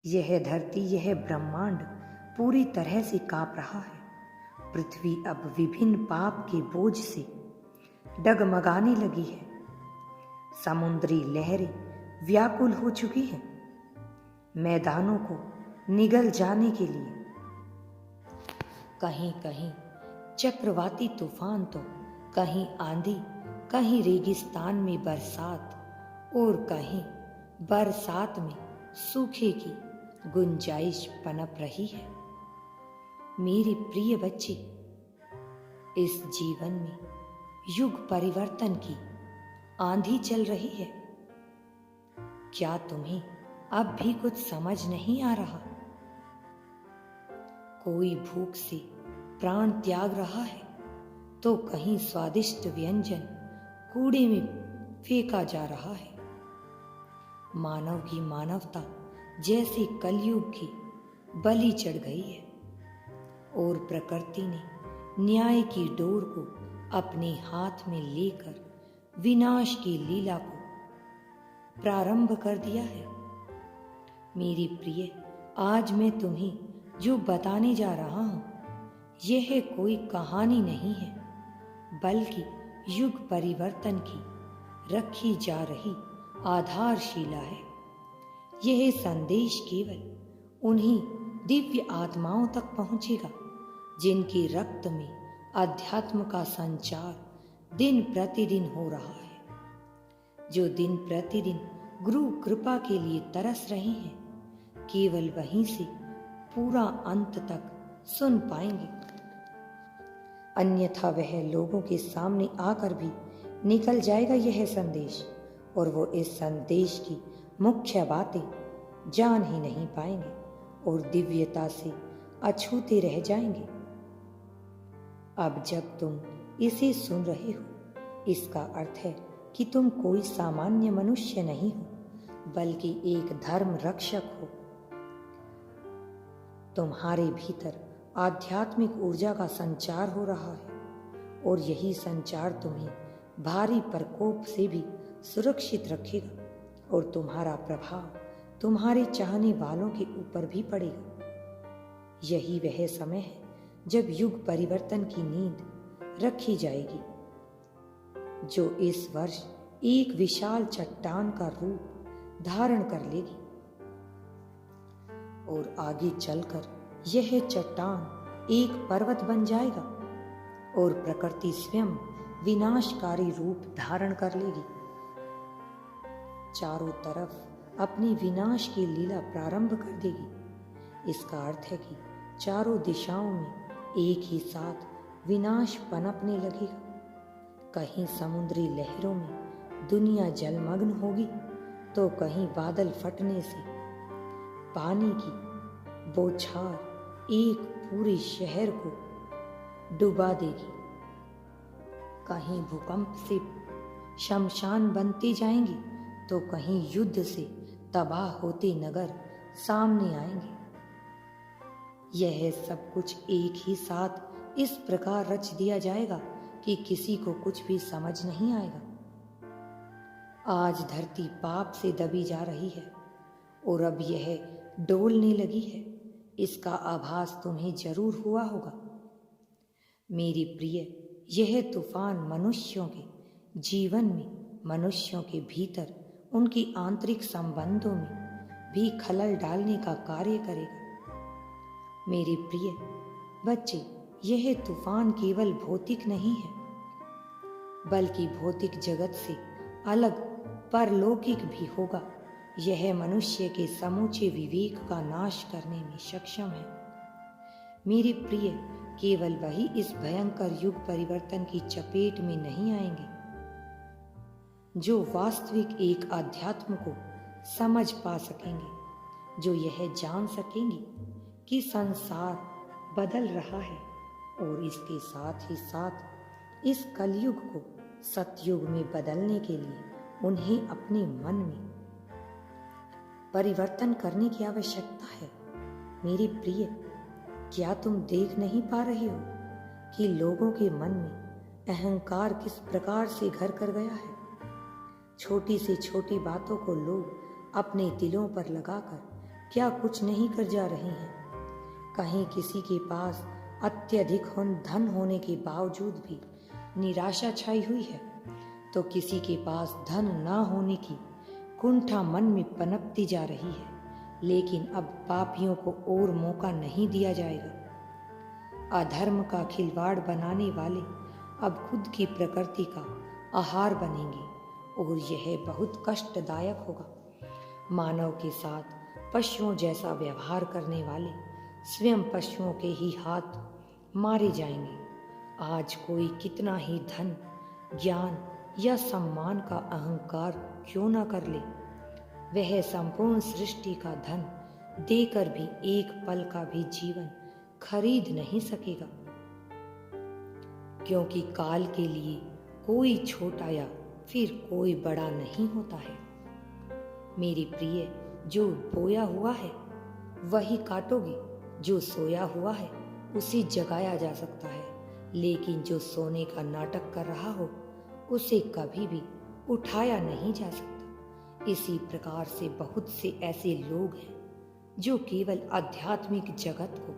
यह धरती, यह ब्रह्मांड पूरी तरह से कांप रहा है। पृथ्वी अब विभिन्न पाप के बोझ से डगमगाने लगी है। समुद्री लहरें व्याकुल हो चुकी हैं, मैदानों को निगल जाने के लिए। कहीं कहीं चक्रवाती तूफान, तो कहीं आंधी, कहीं रेगिस्तान में बरसात और कहीं बरसात में सूखे की गुंजाइश पनप रही है। मेरे प्रिय बच्चे, इस जीवन में युग परिवर्तन की आंधी चल रही है। क्या तुम्हें अब भी कुछ समझ नहीं आ रहा? कोई भूख से प्राण त्याग रहा है, तो कहीं स्वादिष्ट व्यंजन कूड़े में फेंका जा रहा है। मानव की मानवता जैसे कलयुग की बलि चढ़ गई है और प्रकृति ने न्याय की डोर को अपने हाथ में लेकर विनाश की लीला को प्रारंभ कर दिया है। मेरी प्रिय, आज मैं तुम्हें जो बताने जा रहा हूं, यह कोई कहानी नहीं है, बल्कि युग परिवर्तन की रखी जा रही आधारशिला है। यह संदेश केवल उन्हीं दिव्य आत्माओं तक पहुंचेगा जिनके रक्त में अध्यात्म का संचार दिन प्रतिदिन हो रहा है, जो दिन प्रतिदिन गुरु कृपा के लिए तरस रहे हैं। केवल वहीं से पूरा अंत तक सुन पाएंगे, अन्यथा वह लोगों के सामने आकर भी निकल जाएगा यह संदेश, और वो इस संदेश की मुख्य बातें जान ही नहीं पाएंगे और दिव्यता से अछूते रह जाएंगे। अब जब तुम इसे सुन रहे हो, इसका अर्थ है कि तुम कोई सामान्य मनुष्य नहीं हो, बल्कि एक धर्म रक्षक हो। तुम्हारे भीतर आध्यात्मिक ऊर्जा का संचार हो रहा है, और यही संचार तुम्हें भारी प्रकोप से भी सुरक्षित रखेगा, और तुम्हारा प्रभाव तुम्हारे चाहने वालों के ऊपर भी पड़ेगा। यही वह समय है जब युग परिवर्तन की नींद रखी जाएगी, जो इस वर्ष एक विशाल चट्टान का रूप धारण कर लेगी, और आगे चलकर यह चट्टान एक पर्वत बन जाएगा, और प्रकृति स्वयं विनाशकारी रूप धारण कर लेगी, चारों तरफ अपनी विनाश की लीला प्रारंभ कर देगी। इसका अर्थ है कि चारों दिशाओं में एक ही साथ विनाश पनपने लगेगा। कहीं समुद्री लहरों में दुनिया जलमग्न होगी, तो कहीं बादल फटने से पानी की बौछार एक पूरे शहर को डुबा देगी। कहीं भूकंप से शमशान बनते जाएंगे, तो कहीं युद्ध से तबाह होते नगर सामने आएंगे। यह सब कुछ एक ही साथ इस प्रकार रच दिया जाएगा कि किसी को कुछ भी समझ नहीं आएगा। आज धरती पाप से दबी जा रही है, और अब यह डोलने लगी है। इसका आभास तुम्हें जरूर हुआ होगा। मेरी प्रिय, यह तूफान मनुष्यों के जीवन में, मनुष्यों के भीतर, उनकी आंतरिक संबंधों में भी खलल डालने का कार्य करेगा। मेरे प्रिय बच्चे, यह तूफान केवल भौतिक नहीं है, बल्कि भौतिक जगत से अलग परलौकिक भी होगा। यह मनुष्य के समूचे विवेक का नाश करने में सक्षम है। मेरे प्रिय, केवल वही इस भयंकर युग परिवर्तन की चपेट में नहीं आएंगे जो वास्तविक एक अध्यात्म को समझ पा सकेंगे, जो यह जान सकेंगे कि संसार बदल रहा है, और इसके साथ ही साथ इस कलयुग को सतयुग में बदलने के लिए उन्हें अपने मन में परिवर्तन करने की आवश्यकता है। मेरे प्रिय, क्या तुम देख नहीं पा रहे हो कि लोगों के मन में अहंकार किस प्रकार से घर कर गया है? छोटी से छोटी बातों को लोग अपने दिलों पर लगाकर क्या कुछ नहीं कर जा रही हैं? कहीं किसी के पास अत्यधिक धन होने के बावजूद भी निराशा छाई हुई है, तो किसी के पास धन ना होने की कुंठा मन में पनपती जा रही है। लेकिन अब पापियों को और मौका नहीं दिया जाएगा। अधर्म का खिलवाड़ बनाने वाले अब खुद की प्रकृति का आहार बनेंगे और यह बहुत कष्टदायक होगा। मानव के साथ पशुओं जैसा व्यवहार करने वाले स्वयं पशुओं के ही हाथ मारे जाएंगे। आज कोई कितना ही धन, ज्ञान या सम्मान का अहंकार क्यों न कर ले, वह संपूर्ण सृष्टि का धन देकर भी एक पल का भी जीवन खरीद नहीं सकेगा, क्योंकि काल के लिए कोई छोटा या फिर कोई बड़ा नहीं होता है। मेरी प्रिय, जो बोया हुआ है वही काटोगे, जो सोया हुआ है उसे जगाया जा सकता है, लेकिन जो सोने का नाटक कर रहा हो उसे कभी भी उठाया नहीं जा सकता। इसी प्रकार से बहुत से ऐसे लोग हैं जो केवल आध्यात्मिक जगत को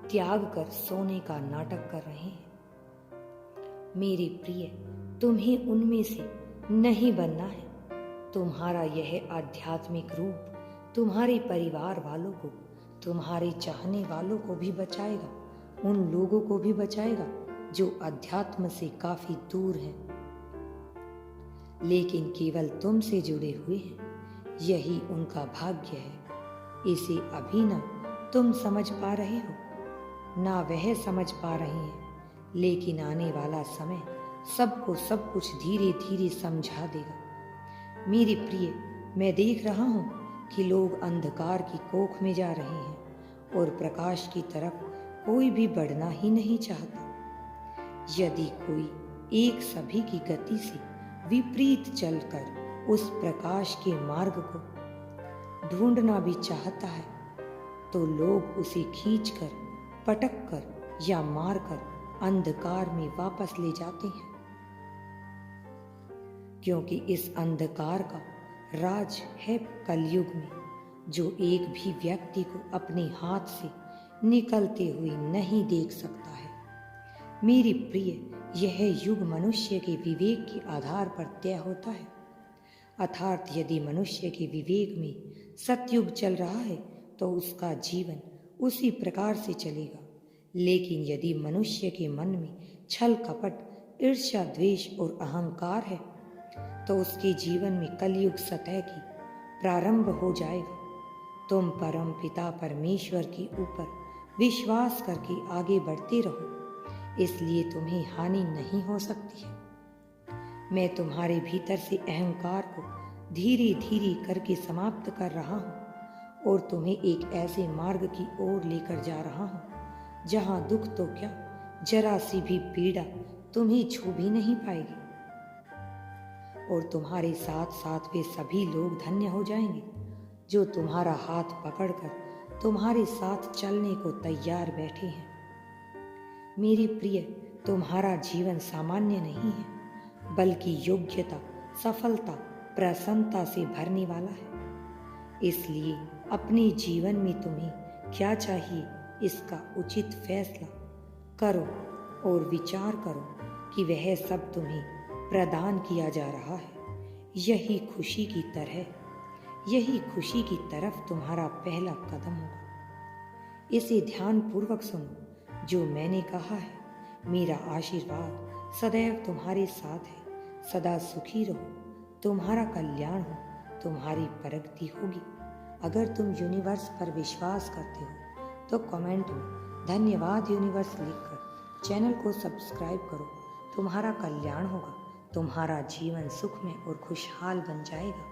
त्याग कर सोने का नाटक कर रहे हैं। मेरे प्रिय, तुम्हें उनमें से नहीं बनना है। तुम्हारा यह आध्यात्मिक रूप तुम्हारे परिवार वालों को, तुम्हारे चाहने वालों को भी बचाएगा, उन लोगों को भी बचाएगा जो अध्यात्म से काफी दूर हैं, लेकिन केवल तुमसे जुड़े हुए हैं। यही उनका भाग्य है। इसे अभी ना तुम समझ पा रहे हो, ना वह समझ पा रहे हैं, लेकिन आने वाला समय सबको सब कुछ धीरे धीरे समझा देगा। मेरी प्रिय, मैं देख रहा हूँ कि लोग अंधकार की कोख में जा रहे हैं और प्रकाश की तरफ कोई भी बढ़ना ही नहीं चाहता। यदि कोई एक सभी की गति से विपरीत चलकर उस प्रकाश के मार्ग को ढूंढना भी चाहता है, तो लोग उसे खींचकर, पटककर या मारकर अंधकार में वापस ले जाते हैं, क्योंकि इस अंधकार का राज है कलयुग में, जो एक भी व्यक्ति को अपने हाथ से निकलते हुए नहीं देख सकता है। मेरी प्रिय, यह युग मनुष्य के विवेक के आधार पर तय होता है। अर्थात यदि मनुष्य के विवेक में सतयुग चल रहा है तो उसका जीवन उसी प्रकार से चलेगा। लेकिन यदि मनुष्य के मन में छल कपट, ईर्ष्या, द्वेष और अहंकार है तो उसके जीवन में कलयुग सतह की प्रारंभ हो जाएगा। तुम परम पिता परमेश्वर के ऊपर विश्वास करके आगे बढ़ते रहो, इसलिए तुम्हें हानि नहीं हो सकती है। मैं तुम्हारे भीतर से अहंकार को धीरे धीरे करके समाप्त कर रहा हूँ और तुम्हें एक ऐसे मार्ग की ओर लेकर जा रहा हूँ जहाँ दुख तो क्या, जरा सी भी पीड़ा तुम्हें छू भी नहीं पाएगी, और तुम्हारे साथ साथ वे सभी लोग धन्य हो जाएंगे जो तुम्हारा हाथ पकड़कर तुम्हारे साथ चलने को तैयार बैठे हैं। मेरी प्रिय, तुम्हारा जीवन सामान्य नहीं है, बल्कि योग्यता, सफलता, प्रसन्नता से भरने वाला है। इसलिए अपने जीवन में तुम्हें क्या चाहिए, इसका उचित फैसला करो और विचार करो कि वह सब तुम्हें प्रदान किया जा रहा है। यही खुशी की तरफ तुम्हारा पहला कदम होगा। इसे ध्यान पूर्वक सुनो जो मैंने कहा है। मेरा आशीर्वाद सदैव तुम्हारे साथ है। सदा सुखी रहो, तुम्हारा कल्याण हो, तुम्हारी प्रगति होगी। अगर तुम यूनिवर्स पर विश्वास करते हो तो कमेंट में धन्यवाद यूनिवर्स लिखकर चैनल को सब्सक्राइब करो। तुम्हारा कल्याण होगा, तुम्हारा जीवन सुख में और खुशहाल बन जाएगा।